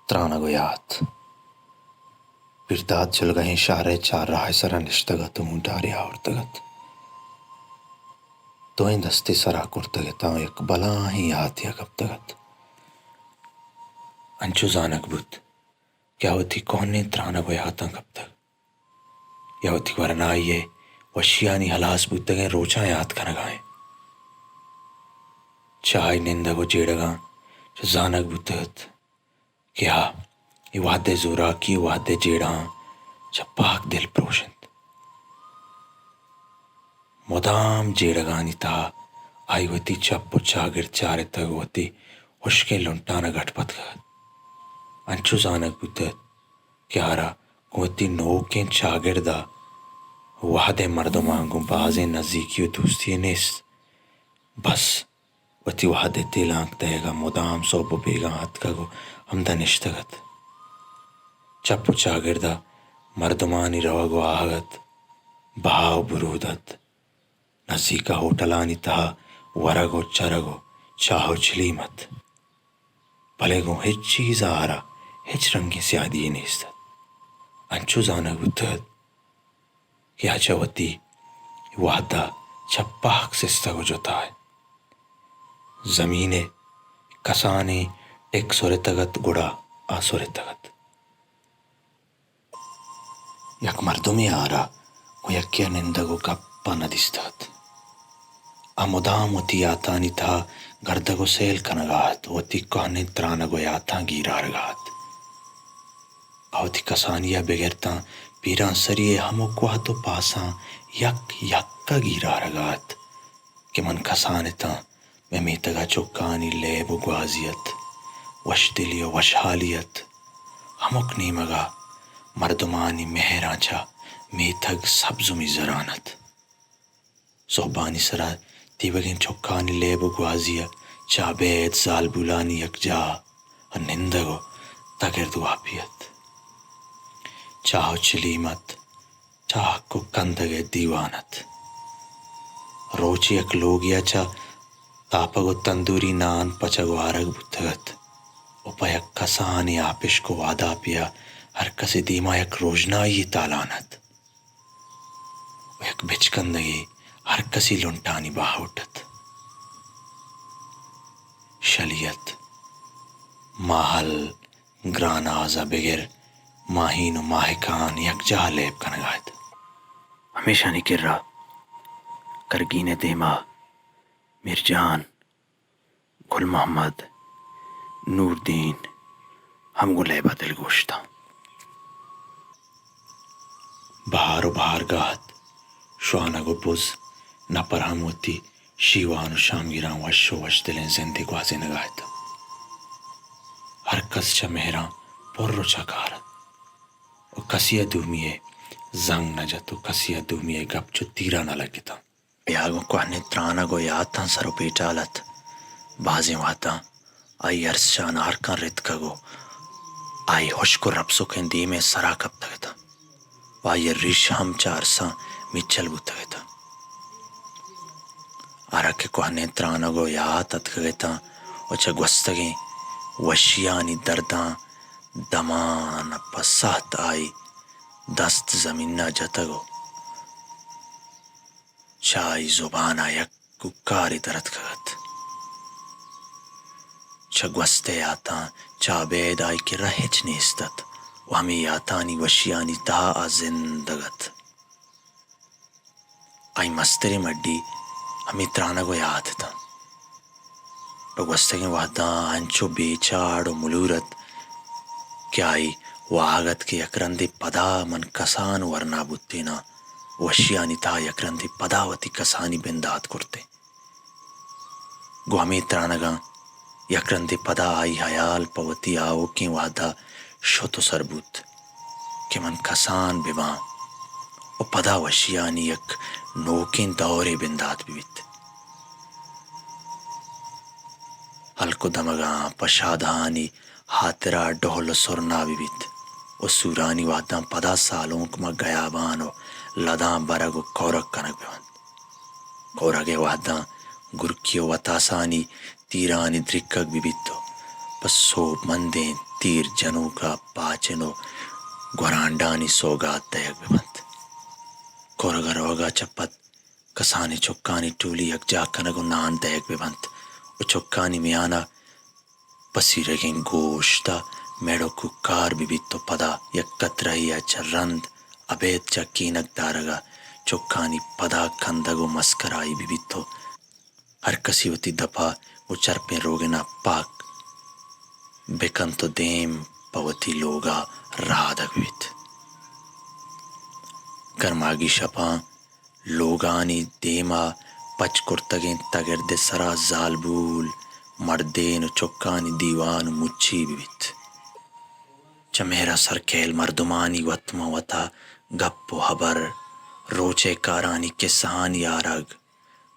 Trana goyat. Birdad jilgahin şare çarrahay saran iştagat umudari aurtagat. Toin dasti sara kurtagat yak balahi yat yakaptagat. Anchu zanak but. क्या होती कौन ने त्राना गोयाता कब तक या होती वरना ये वशियानी हलास बुद्धगे रोचा याद कनगाए चाय निंदा को जेड़गा जानक बुद्धत क्या ये वादे जोरा की वादे जेड़ा चपाक दिल प्रोशंत मोदाम जेड़गानी था आई होती चप्पु चागिर चारे तक होती उश्के लुंटाना गठपत गत अंचु जानक बुद्धत क्यारा कोती नोकें चागिरदा वादे मर्दमांगू बाजे नजदीकियो दोस्ती नेस बस वती वादे तिलांक देगा मुदाम सोबो बेगा हाथ का गो हमदा निश्तगत चप्पु चागिरदा मर्दमानी रवागो आहगत भाव बुरूदत नजीका होटलानी तहा वरगो चरगो चाहो चिलीमत भलेगो हिच चीज आरा हिच रंगी स्यादी नेस्तत अंचु जानक बुद्धत क्या चवती वादा चप्पाक सिस्ता को जोता है जमीने कसाने एक सोरे तगत गुड़ा आसोरे तगत यक मर्दुमी आरा को यक्या निंदगो कप्पा नदिस्तत अमुदाम वती यातानी था गर्दगो सेल कनगात वती कहने त्रानगो याता गीरारगात आवती कसानिया बेगरता पीरा सरिये हमको तो पासा यक यक्का गीरारगात के मन कसानता मैं मीतगा चुक्कानी ले बुगवाजियत वशदिलियो वशहालियत हमक नीमगा मर्दमानी मेहरांचा मीथग सब्जुमी जरानत सोबानी सरा तीवगिन चुक्कानी ले बुगवाजिया चाबेद जाल बुलानी यकजा निंदगो तगिर्दु आपियत चाहो चिलीमत चाह को कंदगे दीवानत रोची एक लोगिया चा तापगो तंदूरी नान पचगो आरग बुद्धगत उपयक कसानी आपिश को वादा पिया हर कसी दीमा एक रोजना ही तालानत एक बिचकंदगी हर कसी लुंटानी बाहुटत शलियत माहल ग्रानाजा बगैर माहीन माहिकान यकजा लेब कनगायत हमेशा निकिर्रा करगीने देमा मिर्जान गुल मोहम्मद नूरदीन हम गुलेबा दिल गोश्ता बहारो बहार गात शुआना गो बुज न पर हम होती शीवानु शाम गिरा वशो वश दिलें जिंदगी ग्वाजे नगायत हर कस चा मेहरा पुर्रो चा कारत ओ कसिया दूमिये जंग न जतो कसिया दूमिये गप चो तीरा न लगता यागो को हने त्राना गो याता सरो पेचालत बाजे वाता आई अर्स शान आरकान रित कगो आई होश को रब्सो के दी में सरा कब तगता वाये रिश हम चारसा मिचल बुतगता आरा के को हने त्राना गो यात अतगता ओ चगवस्तगे वशियानी दर्दा दमान पसात आई दस्त जमीना जतगो चाई जुबाना यक कुकारी दरद कगत चगवस्ते आता चाबेद आई की रहेच नेस्तत वहमी यातानी वशियानी ता जिंदगत आई मस्तरी मड्डी हमी त्राना को याद था बगवस्ते के वादा अंचो बेचाड़ मुलूरत क्या आई वागत के यकरंदी पदा मन कसान वरना बुत्तीना वशियानी ता यकरंदी पदावती कसानी बिंदात करते गुहमी त्रानगा यकरंदी पदा आई हयाल पवती आओ की वादा शोतो सरबूत के मन कसान बिमा ओ पदा वशियानी यक नोकिन दौरे बिंदात बिवित हल्को दमगा पशादानी हातरा डोहल सुरना बिवित ओ सूरानी वादा पदा सालों कुमा गयाबान ओ लदा बरगो कौरक कनक बिवंत कौरगे वादा गुरकियो वतासानी तीरानी द्रिक्कग बिबित्तो بسو مندیں تیر جنوں کا پاچنو گورانڈانی سوگات دیگ ببند کورگر روگا چپت کسانی چکانی ٹولی یک جا کنگو نان دیگ ببند و چکانی میانا پسیرگیں گوشتا میڑو کار بیتو پدا یک قطرہی چرند ابید چکینک دارگا چکانی پدا کندگو مسکرائی بیتو ہر کسی وتی دپا و چرپیں روگنا پاک بکن تو دیم پوتی لوگا رادگ بیت گرماگی شپاں لوگانی دیما پچ کرتگیں تگرد سرا زالبول مردین و چکانی دیوان مچی بیت چمیرا سرکیل مردمانی وطما وطا گپ و حبر روچے کارانی کسانی آرگ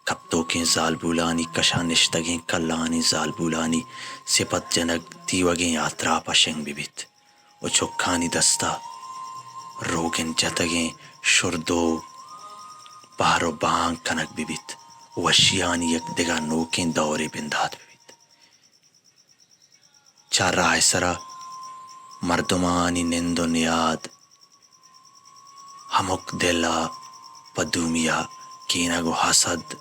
کپتو کے زالبولانی کشا نشتگیں کلانی زالبولانی سپت جنگ دیوگیں یاترا پشنگ بیت و چکانی دستا روگن جتگیں شردو بار و بانگ کنک بیت وشیانی یک دگا نوکیں دورے بندات بیت چار راہ سرا مردمانی نند و نیاد ہمک دلا پدومیا کینگو حسد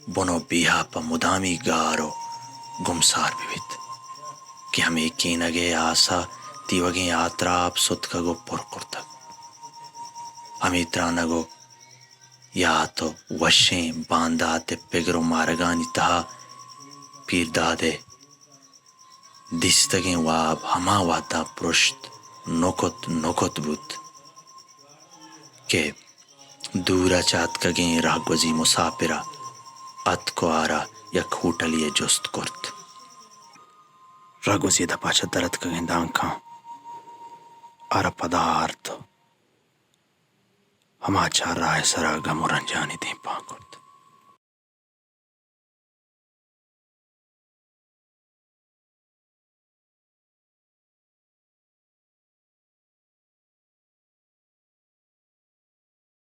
بنو بیہا پا مدامی گارو گمسار بیت کہ ہمیں کینگے آسا تیوگیں آتراب ستکگو پر کرتگ ہمیں ترانگو یا تو وشیں باندات پگرو مارگانی تہا پیر دادے دستگیں واب ہما واتا پرشت نکت بود کہ دورا چاتکگیں راگوزی مسافرہ ات کو آرا یک ہوٹلی جست کرت راگوزی دا پاچا درد کگیں دانکاں آرا پدارت ہما چار راہ سرا گم و رنجانی دیں پان کرت